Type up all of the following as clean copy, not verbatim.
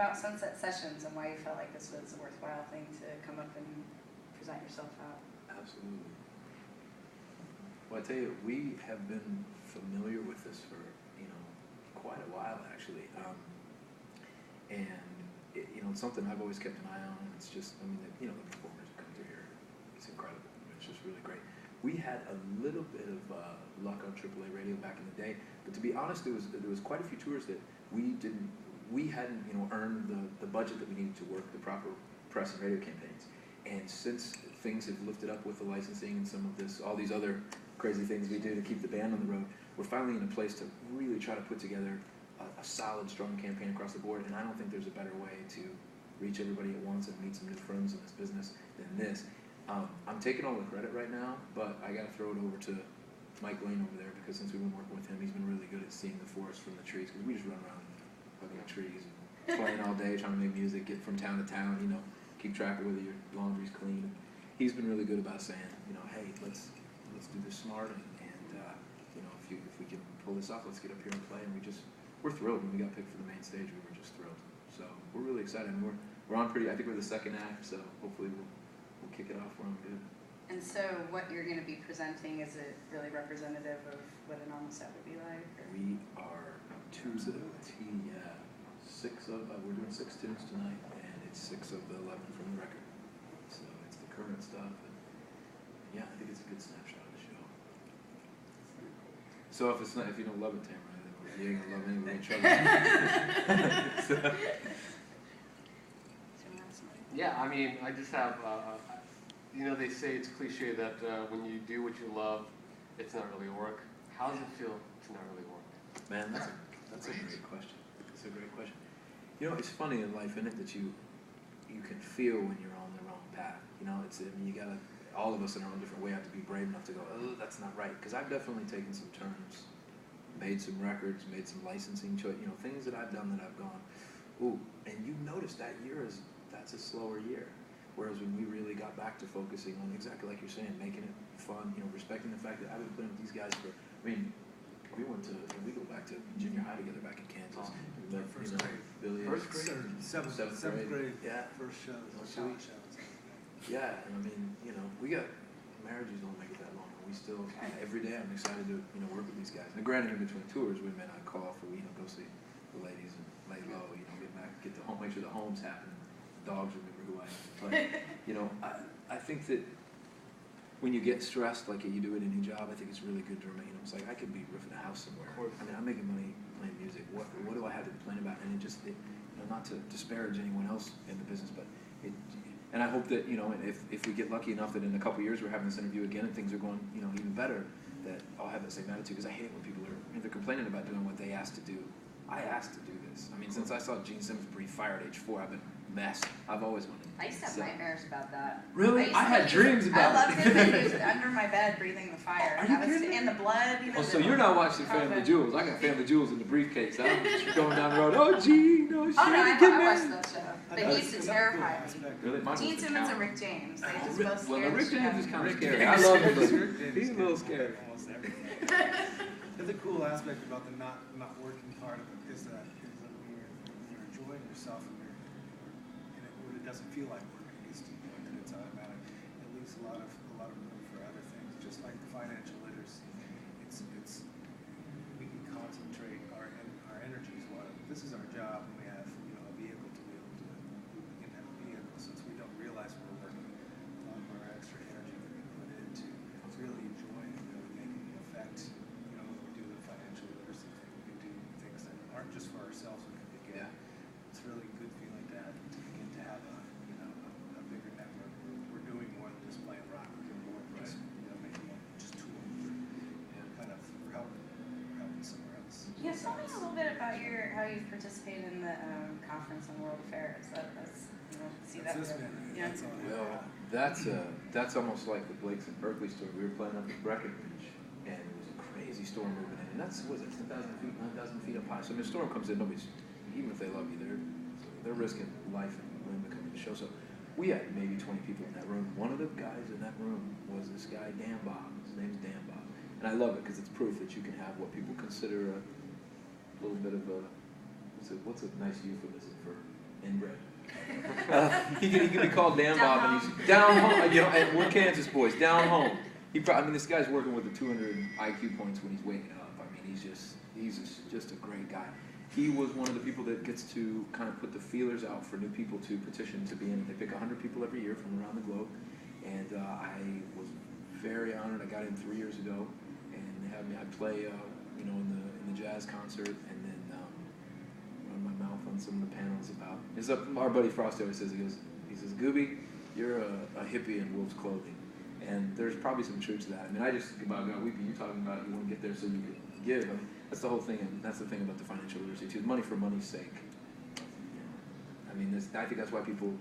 about Sunset Sessions and why you felt like this was a worthwhile thing to come up and present yourself out. Absolutely. Well, I tell you, we have been familiar with this for, quite a while, actually. And, it's something I've always kept an eye on. It's just, the performers who come through here, it's incredible. It's just really great. We had a little bit of luck on AAA radio back in the day, but to be honest, there was quite a few tours that we hadn't, earned the budget that we needed to work the proper press and radio campaigns. And since things have lifted up with the licensing and some of all these other crazy things we do to keep the band on the road, we're finally in a place to really try to put together a solid, strong campaign across the board. And I don't think there's a better way to reach everybody at once and meet some new friends in this business than this. I'm taking all the credit right now, but I got to throw it over to Mike Lane over there, because since we've been working with him, he's been really good at seeing the forest from the trees, because we just run around looking at trees and playing all day, trying to make music, get from town to town, keep track of whether your laundry's clean. He's been really good about saying, hey, let's do this smart, and if we can pull this off, let's get up here and play. And we're thrilled. When we got picked for the main stage, we were just thrilled. So we're really excited. And we're on I think we're the second act, so hopefully we'll kick it off. We're on good. And so what you're going to be presenting, is it really representative of what a normal set would be like? Or? We are to the T, we're doing 6 tunes tonight, and it's 6 of the 11 from the record. So it's the current stuff. And yeah, I think it's a good snapshot of the show. So if you don't love it, Tamara, then you ain't gonna love it anyway. So. Yeah, I just have, they say it's cliche that when you do what you love, it's not really work. How does it feel to not really work? Man, that's a great question. It's a great question. It's funny in life, isn't it, that you can feel when you're on the wrong path. You gotta, all of us in our own different way have to be brave enough to go, oh, that's not right. Because I've definitely taken some turns, made some records, made some licensing choice, things that I've done that I've gone, ooh, and you notice that that's a slower year. Whereas when we really got back to focusing on exactly like you're saying, making it fun, respecting the fact that I've been playing with these guys for, we go back to junior high together back in Kansas. First grade. Billy, first grade. Seventh grade. Yeah. First show. Yeah, and we got, marriages don't make it that long. We still, every day I'm excited to, work with these guys. And granted, in between tours, we may not call for, go see the ladies and lay low, get back, get to home, make sure the home's happening. The dogs remember who I am. But, I think that when you get stressed like you do at any job, I think it's really good to remain. It's like I could be roofing a house somewhere. I'm making money playing music. What do I have to complain about? And not to disparage anyone else in the business, but and I hope that if we get lucky enough that in a couple of years we're having this interview again and things are going even better, that I'll have that same attitude, because I hate it when people are complaining about doing what they asked to do. I asked to do this. Since I saw Gene Simmons breathe fire at age 4, I've been mess. I've always wanted. I used to have nightmares about that. Really? I had dreams about it. I loved him. He was under my bed breathing the fire. Are you kidding? In the blood. Oh, so you're not watching Family Jewels. I got Family Jewels in the briefcase. I'm going down the road. Oh, Gene. Oh, shit. Oh, no, I watched that show. But he used to terrify me. Really? Gene Simmons and Rick James. They just both scared Well, Rick James is kind of scary. James. I love him. He's a little scary. Almost everything. There's a cool aspect about the not working part of it is that when you're enjoying yourself and when it doesn't feel like work, it gets to the point that it's automatic. It leaves a lot of room for other things, just like financial literacy. It's we can concentrate our energies. Well, this is our job, and we have a vehicle to be able to. We can have a vehicle, since we don't realize we're working. A lot of our extra energy that we put into really enjoying and really making an effect. When we do the financial literacy thing, we can do things that aren't just for ourselves. We can begin. Yeah. It's really a good feeling to begin to have a bigger network. We're doing more than just playing rock. We're doing more than just making just tools. Kind of helping somewhere else. Yeah, tell me a little bit about how you've participated in the conference on world affairs. That's almost like the Blakes and Berkeley story. We were playing up at Breckenridge, and it was a crazy storm moving in. And that's, 10,000 feet, 9,000 feet up high. So when a storm comes in, even if they love you, they're risking life and limb to come to the show. So we had maybe 20 people in that room. One of the guys in that room was this guy, Dan Bob. His name's Dan Bob. And I love it because it's proof that you can have what people consider a little bit of what's a nice euphemism for He can be called Dan Bob, and he's down home. You know, and we're Kansas boys, down home. I mean, this guy's working with the 200 IQ points when he's waking up. I mean, he's just a great guy. He was one of the people that gets to kind of put the feelers out for new people to petition to be in. They pick 100 people every year from around the globe, and I was very honored. I got in 3 years ago, and they had me. I play, you know, in the jazz concert, and then run my mouth on some of the panels about. Our buddy Frosty always says, he says, Gooby, you're a hippie in wolf's clothing, and there's probably some truth to that. I mean, I just think about God weeping. You're talking about you want to get there so you can give. I mean, that's the whole thing, and that's the thing about the financial literacy too. Money for money's sake. I mean, I think that's why people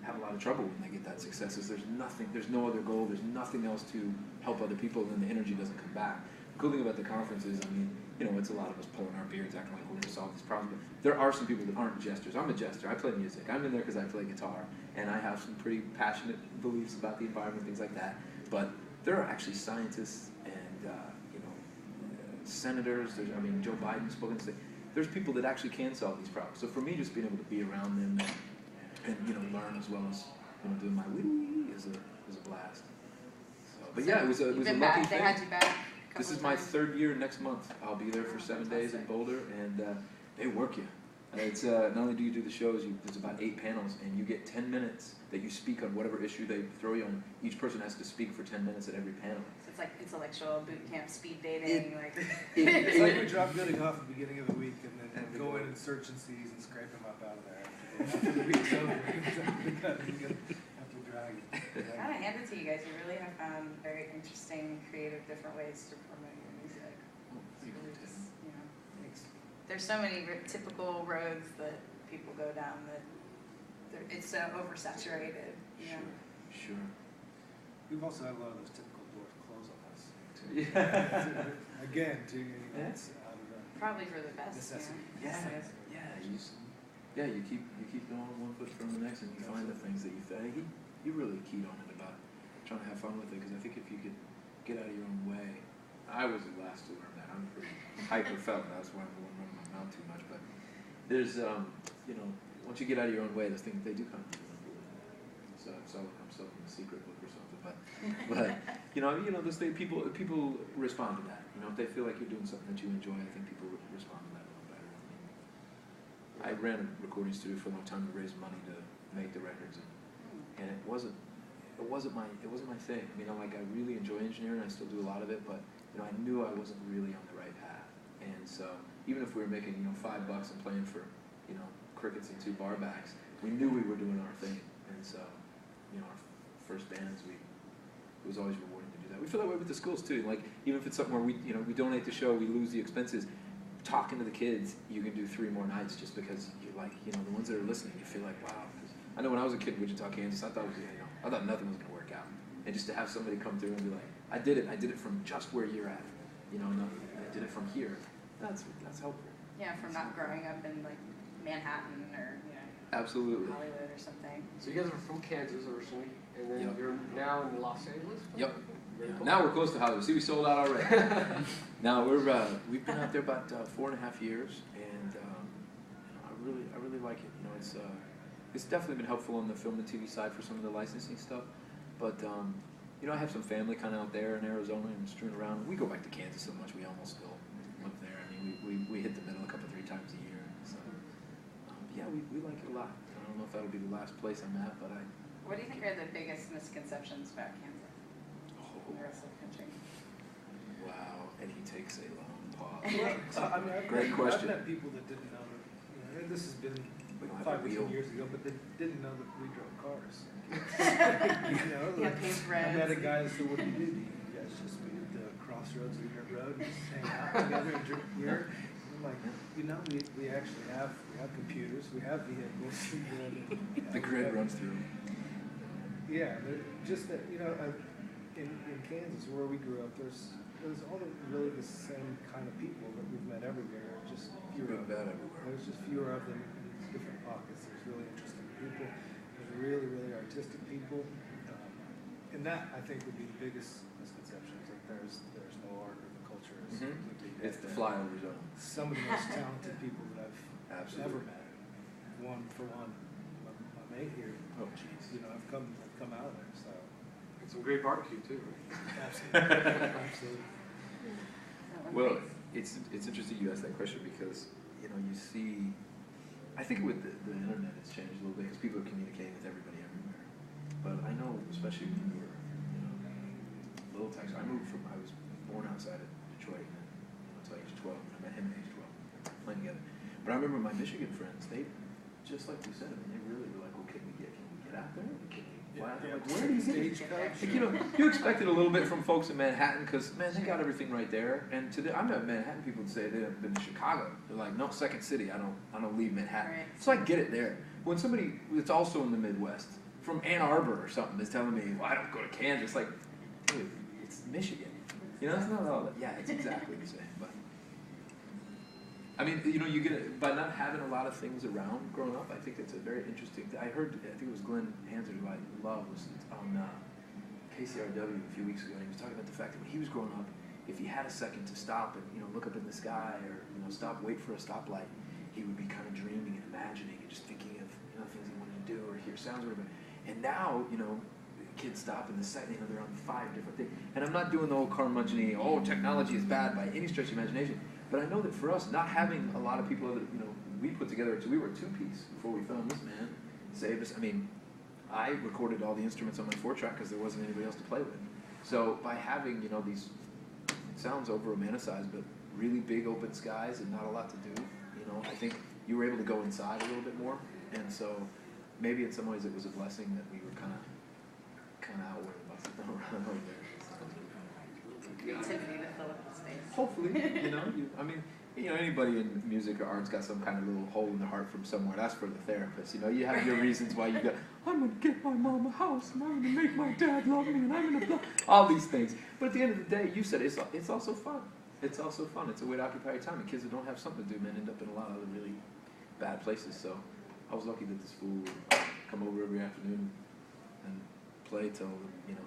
have a lot of trouble when they get that success. Is there's no other goal, there's nothing else to help other people, and then the energy doesn't come back. The cool thing about the conference is, I mean, you know, it's a lot of us pulling our beards, acting like we're going to solve these problems. But there are some people that aren't jesters. I'm a jester. I play music. I'm in there because I play guitar, and I have some pretty passionate beliefs about the environment, things like that. But there are actually scientists and senators. Joe Biden's spoken to say there's people that actually can solve these problems. So for me, just being able to be around them and learn as well as doing my wee is a blast. So, but yeah, it was a lucky thing. They had you back. This is my third year next month. I'll be there for 7 days in Boulder, and they work you. It's not only do you do the shows, there's about 8 panels, and you get 10 minutes that you speak on whatever issue they throw you on. Each person has to speak for 10 minutes at every panel. So it's like intellectual boot camp, speed dating, It's like we drop Gooding off at the beginning of the week and then go in and search and seize and scrape him up out of there after the week's over. Have to drag it. I gotta hand it to you guys. You really have found very interesting, creative, different ways to promote your music. It's really just, Thanks. there's so many typical roads that people go down that it's so oversaturated. Sure. We've also had a lot of those typical doors close on us. Yeah. Again, it's out of Probably for the best. necessity. You keep going one foot from the next, and you find the things that you think. You really keyed on it about trying to have fun with it, because I think if you could get out of your own way, I was the last to learn that. I'm pretty hyper felt. That's why I'm going running my mouth too much. But there's once you get out of your own way, those things they do come to you. So I'm still in a secret book or something. But those things people respond to that. If they feel like you're doing something that you enjoy, I think people respond to that a little better. I ran a recording studio for a long time to raise money to make the records, and it wasn't my thing. I really enjoy engineering. I still do a lot of it, but I knew I wasn't really on the right path. And so even if we were making $5 and playing for crickets and 2 bar backs, we knew we were doing our thing. And so our first bands, it was always rewarding to do that. We feel that way with the schools too. Like even if it's something where we donate the show, we lose the expenses. Talking to the kids, you can do 3 more nights just because you're like, the ones that are listening, you feel like, wow. I know when I was a kid in Wichita, Kansas, I thought nothing was gonna work out. And just to have somebody come through and be like, I did it from just where you're at. I did it from here. That's helpful. Yeah, from not growing up in Manhattan or Absolutely. Hollywood or something. So you guys are from Kansas originally, and then you're now in Los Angeles? Yep. Very cool. Now we're close to Hollywood. See, we sold out already. Now we've been out there about 4.5 years, and I really like it. It's definitely been helpful on the film and TV side for some of the licensing stuff, but I have some family kind of out there in Arizona and strewn around. We go back to Kansas so much we almost still live there. We hit the middle 2-3 times a year. So we like it a lot. I don't know if that'll be the last place I'm at, but What do you think are the biggest misconceptions about Kansas and the rest of the country? Wow, and he takes a long pause. Great question. I've met people that didn't know that, and this has been We don't 5 have a or 10 wheel. years ago, but they didn't know that we drove cars. Yeah, paved I met a roads. guy that said, what do? You guys just meet at the crossroads of your road and just hang out together and drink beer? I'm like, we actually have computers, we have vehicles. The grid runs through. Yeah, just that, in Kansas, where we grew up, there's really the same kind of people that we've met everywhere, just fewer Good of bad them. everywhere. There's just fewer of them in different pockets. There's really interesting people. There's really, really artistic people. And that, I think, would be the biggest misconception, is that there's no art or the culture is completely dead. It's the flyover zone. Some of the most talented people that I've Absolutely. ever met. One for one, my 2008 here. Oh, jeez. You know, I've come out of there, so. And some great barbecue too, right? Absolutely. Absolutely. Well, it's interesting you ask that question because, you know, you see, I think with the internet it's changed a little bit because people are communicating with everybody everywhere. But I know, especially when you were, you know, little Texas, I was born outside of Detroit and, you know, until age 12. I met him at age 12, playing together. But I remember my Michigan friends, they, just like you said, I mean, they really were like, well, can we get out there? Can we fly out there? Like, where do you get Stagecoach. like, you know, you expected a little bit from folks in Manhattan because, man, they got everything right there. And I met Manhattan people that say they've been to Chicago. They're like, no, second city. I don't leave Manhattan. Right. So I get it there. When somebody that's also in the Midwest, from Ann Arbor or something, is telling me, well, I don't go to Kansas, like, dude, it's Michigan. You know, it's not all that. Yeah, it's exactly the same. But I mean, you know, you get it by not having a lot of things around growing up. I think it's a very interesting. I think it was Glenn Hansard, who I love, was on KCRW a few weeks ago, and he was talking about the fact that when he was growing up, if he had a second to stop and, you know, look up in the sky or, you know, wait for a stoplight, he would be kind of dreaming and imagining and just thinking of, you know, things he wanted to do or hear sounds or whatever. And now, you know, kids stop in the second, you know, they're on 5 different things. And I'm not doing the whole curmudgeon-y, oh, technology is bad by any stretch of imagination. But I know that for us, not having a lot of people that, you know, we put together, we were a 2-piece before we found this man, saved us. I mean, I recorded all the instruments on my 4-track because there wasn't anybody else to play with. So by having, you know, these, it sounds over romanticized, but really big open skies and not a lot to do, you know, I think you were able to go inside a little bit more. And so maybe in some ways it was a blessing that we were kind of out where the buses don't run over there. Creativity to fill up the space. Hopefully, you know, anybody in music or art's got some kind of little hole in their heart from somewhere. That's for the therapist. You know, you have your reasons why you go, I'm going to get my mom a house, and I'm going to make my dad love me, and I'm going to all these things. But at the end of the day, you said it's also fun. It's also fun. It's a way to occupy your time. And kids that don't have something to do, man, end up in a lot of other really bad places. So I was lucky that this fool would come over every afternoon and play till, you know,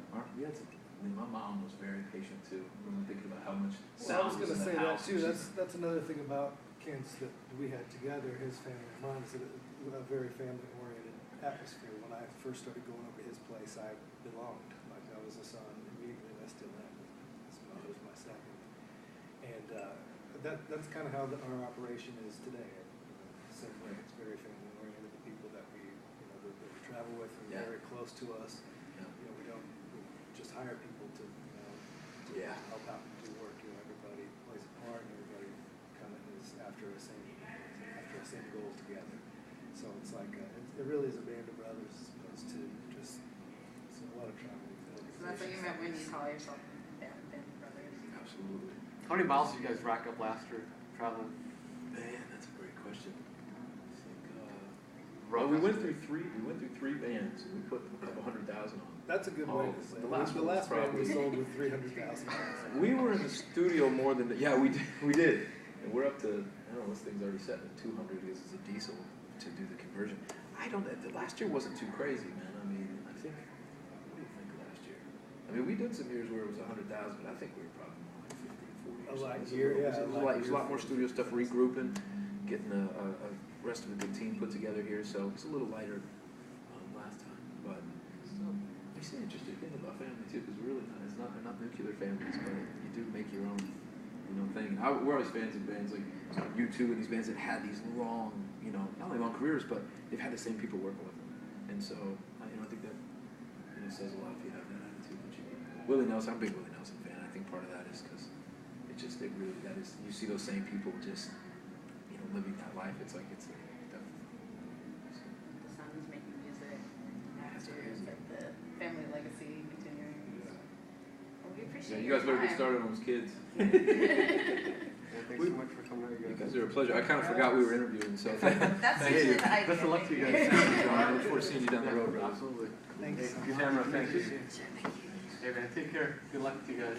my mom was very patient too. When thinking about how much Well, I was sound going to was in say the that house. too. That's another thing about Kansas that we had together, his family and mine, is that a very family-oriented atmosphere. When I first started going over to his place, I belonged. Like I was a son immediately, and I still am. His mother was my second. And that's kind of how our operation is today. Same way, it's very family-oriented. The people that we travel with are very close to us. Yeah. You know, we don't just hire people to help out and do work. You know, everybody plays a part, and everybody kind of is after a same goal together. So it's like it really is a band of brothers as opposed to just a lot of traveling. So that's what you meant when you call yourself band brothers. Absolutely. How many miles did you guys rack up last year traveling? Man, that's a great question. I think, Rough we went estimate. through three bands, and we put a couple 100,000 on. That's a good way to say it. The last The one was last band we probably- sold with 300,000. We were in the studio more than we did, and we're up to, I don't know, this thing's already set at 200 because it's a diesel to do the conversion. The last year wasn't too crazy, man. I mean, I think, what do you think of last year? I mean, we did some years where it was 100,000, but I think we were probably more like 50 to 40. A light It was year, little- yeah, It was a lot more studio stuff, regrouping, getting a rest of a good team put together here, so it's a little lighter last time, but still, we see an interesting thing about family too, because we're really not, they're not nuclear families, but you do make your own, you know, thing. We're always fans of bands like U2 and these bands that had these long, you know, not only long careers, but they've had the same people working with them, and so, you know, I think that, you know, says a lot if you have that attitude. Willie Nelson, I'm a big Willie Nelson fan. I think part of that is because it really, that is, you see those same people just, you know, living that life. It's like, it's definitely. So. The son's making music, masters, like the family legacy continuing. Well, we appreciate Yeah, you guys better get time. started on those kids. Yeah, thanks so much for coming out, You guys are a pleasure. I kind of forgot we were interviewing, so That's thank usually you. the idea. Best of luck to you guys. I look forward to seeing you down the road, brother. Absolutely. Thanks. Hey, Camera, thank you. Appreciate it. Hey man, take care. Good luck to you guys.